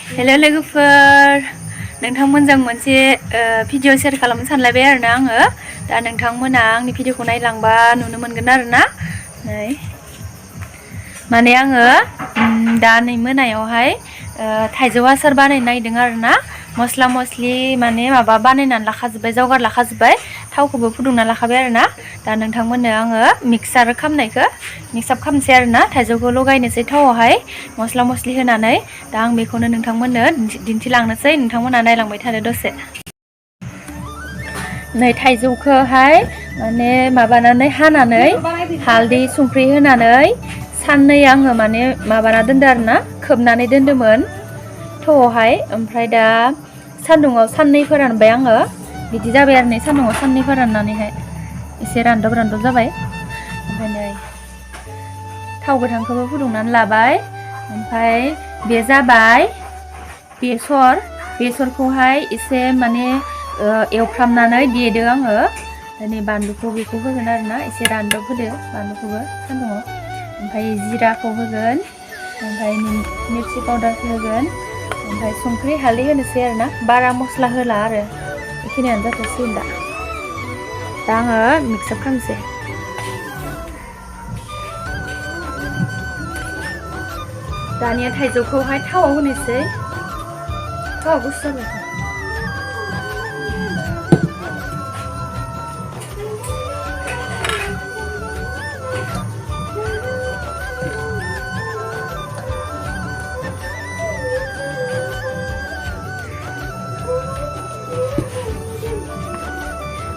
Hello लोगोफोर नोंथांमोनजों मोनसे video share खालामनो सानलायबाय आरोना आङो दा नोंथांमोना आंनि भिडिअखौ नायलांबा नुनो मोनगोन आरोना नै माने आङो दा नै मोनायावहाय थाइजौ आसार बानायनो नागिरदों आरोना मस्ला मस्लि माने माबा बानायनानै लाखाजोब्बाय जगार लाखाजोब्बाय थावखौबो फुदुंना लाखाबाय आरोना दा नोंथांमोननो आङो मिक्सार खालामनोसै आरोना थाइजौखौ लगायनोसै थावआवहाय मस्ला मस्लि होनानै दा आं बेखौनो नोंथांमोननो दिन्थिलांनोसै नोंथांमोना नायलांबाय थादो दसे नै थाइजौखौहाय माने माबानानै हानानै हालदै संख्रि होनानै साननै आङो माने माबाना दोनदो आरोना खोबनानै दोन्दोंमोन थौआवहाय ओमफ्राय दा सान्दुङाव साननै फोरानबाय आङो बिदि जाबाय आरो नै सान्दुङाव साननै फोराननानैहाय एसे रानदब जाबाय ओमफ्राय नै थाव गोथांखौबो फुदुंनानै लाबाय ओमफ्राय बे जाबाय बेसरखौहाय एसे माने एवफ्रामनानै देदो आङो नै बानलुखौ बेखौ होगोन आरोना एसे रानदब होदो बानलुखौबो सान्दुङाव ओमफ्राय जिराखौ होगोन ओमफ्राय मिर्चि पाउदारखौ होगोन ओमफ्राय संख्रि हालदै होनोसै आरोना बारा मस्ला होला आरो बेखिनियानो जाथ'सिगोन दा आङो मिक्सआप खालामनोसै दानिया थाइजौखौहाय थावआव होनोसै थावआ गुसु जाबाय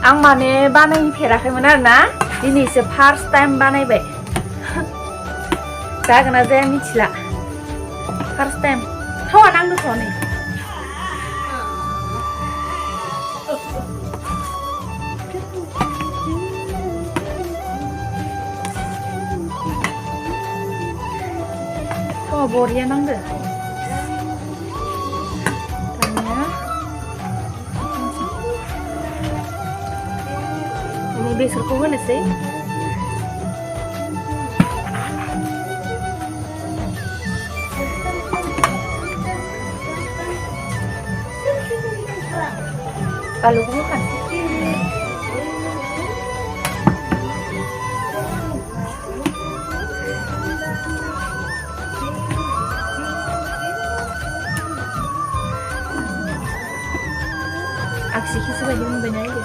आं माने बानायफेराखैमोन आरोना दिनैसो फार्स्ट टाइम बानायबाय जागोन ना जाया मिथिला फार्स्ट टाइम थावा नांदोंथ' नै थावा बरिया नांदो दानिया बेसरखौ होनोसै बानलुखौ होखानोसै आगसिखिसो बायदि मोनबायना इयो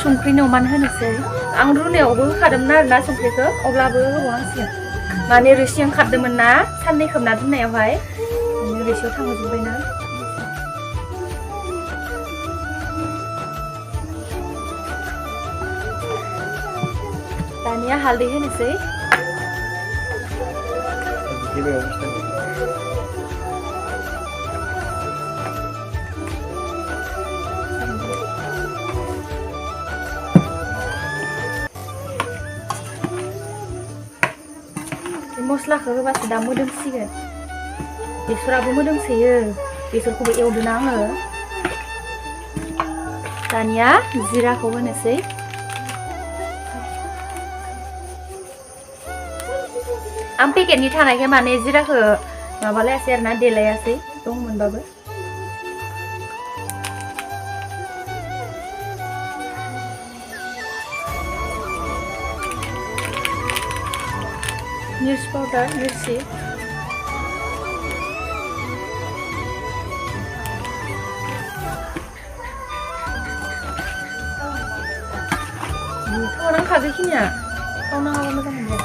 संख्रि नौमान होनोसै आं रुनायावबो होखादोंमोन आरोना संख्रिखौ अब्लाबो होबावनांसिगोन माने रोसि ओंखारदोंमोन ना साननै खोबना दोननायावहाय रोसियाव थांजोब्बायना दानिया हालदै होनोसै मस्लाखौ होबासो दा मोदोमसिगोन बेसराबो मोदोमसोयो बेसरखौबो एवदोंना आङो दानिया जिराखौ होनोसै आं पेकेटनि थानायखाय माने जिराखौ माबालायासै आरोना देलायासै दंमोनबाबो मिर्च पाउडार मिर्ची थाव नांखागो बेखिनिया थाव नाङाबा मोजां मोनगोन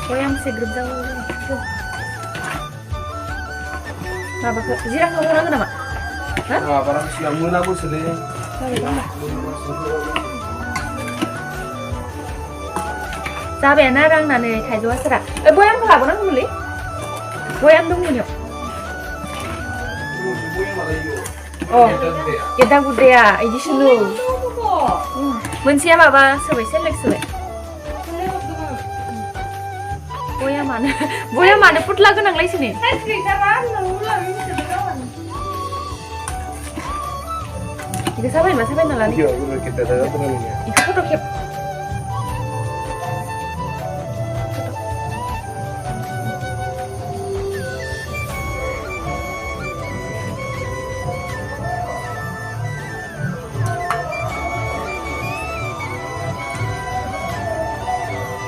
बयामसे ग्रोब जाबाय माबाखौ जिराखौ होनांगौ नामा जाबायानो आरो आंना नै थाइजौ आसारा बयामखौ लाबोनांगौमोनलै बयाम दं मोनियाव गेदा गुदाया इदिसो मोनसेया माबा सोबाय सेलेक्ट सोबाय बयामानो फुटला गोनांलायसो नै Iku sampai mas sampai nalan. Iya, udah kita ada apa namanya? Iku foto kep.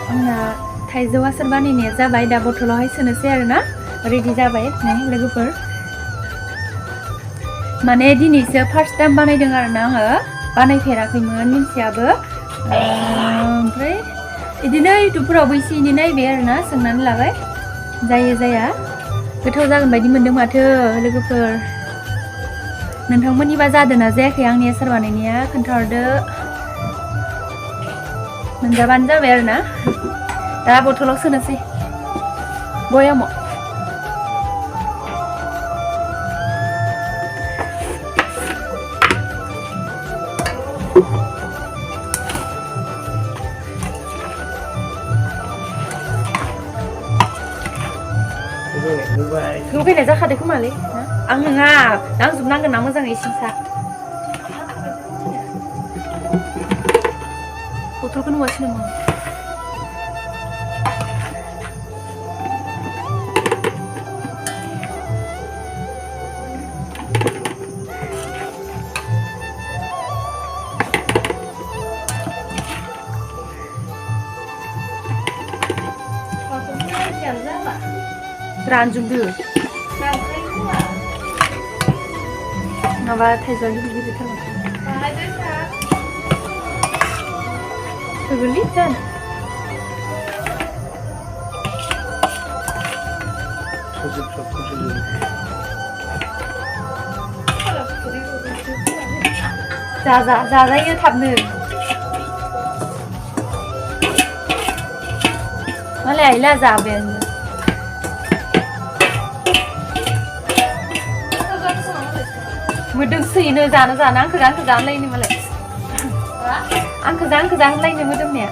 आंना थाइजौ आसार बानायनाया जाबाय दा बथलावहाय सोनोसै आरोना रेडि जाबाय नै लोगोफोर माने दिनैसो फार्स्ट टाइम बानायदों आरोना आङो बानायफेराखैमोन मिन्थियाबो ओमफ्राय बिदिनो इउटुबफोरावबो एसे एनै नायबाय आरोना सोंनानै लाबाय जायो जाया गोथाव जागोन बायदि मोनदों माथो लोगोफोर नोंथांमोननिबा जादोंना जायाखै आंनि आसार बानायनाया खोन्थाहरदो मोनजाबानो जाबाय आरोना दा बथलाव सोनोसै बयामाव लुगैनाय जाखादो खोमालै आं नङा नांजोबनांगोन ना मोजाङै सिंसा बथलखौ नुवासै नामा रानजोबदो माबा थाइजौआ गिदिर गिदिरथार गोरलै जानो जाजायो थाबनो मालाय आइला जाबायानो मोदोमसोयोनो जानो आंखौ लायनो मालाय आंखौ लायनो मोदोमनाया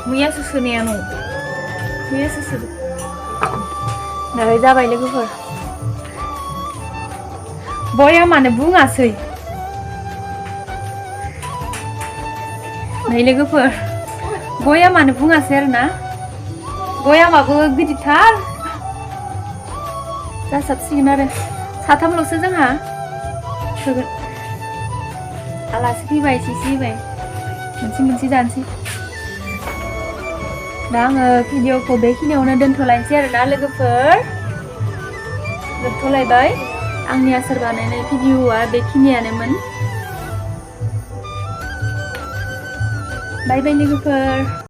मैयासो सोनाया न' मैयासो सोदो दालाय जाबाय लोगोफोर बयामानो बुङासै नै लोगोफोर बयामानो बुङासै आरोना बयामाबो गिदिरथार जासाबसिगोन आरो साथामल'सो जोंहा थोगोन आलासि फैबाय एसेसो फैबाय मोनसे जानोसै दा आङो भिडिअखौ बेखिनियावनो दोनथ'लायनोसै आरोना लोगोफोर जोबथ'लायबाय आंनि आसार बानायनाय भिडिअआ बेखिनियानोमोन बाय बाय लोगोफोर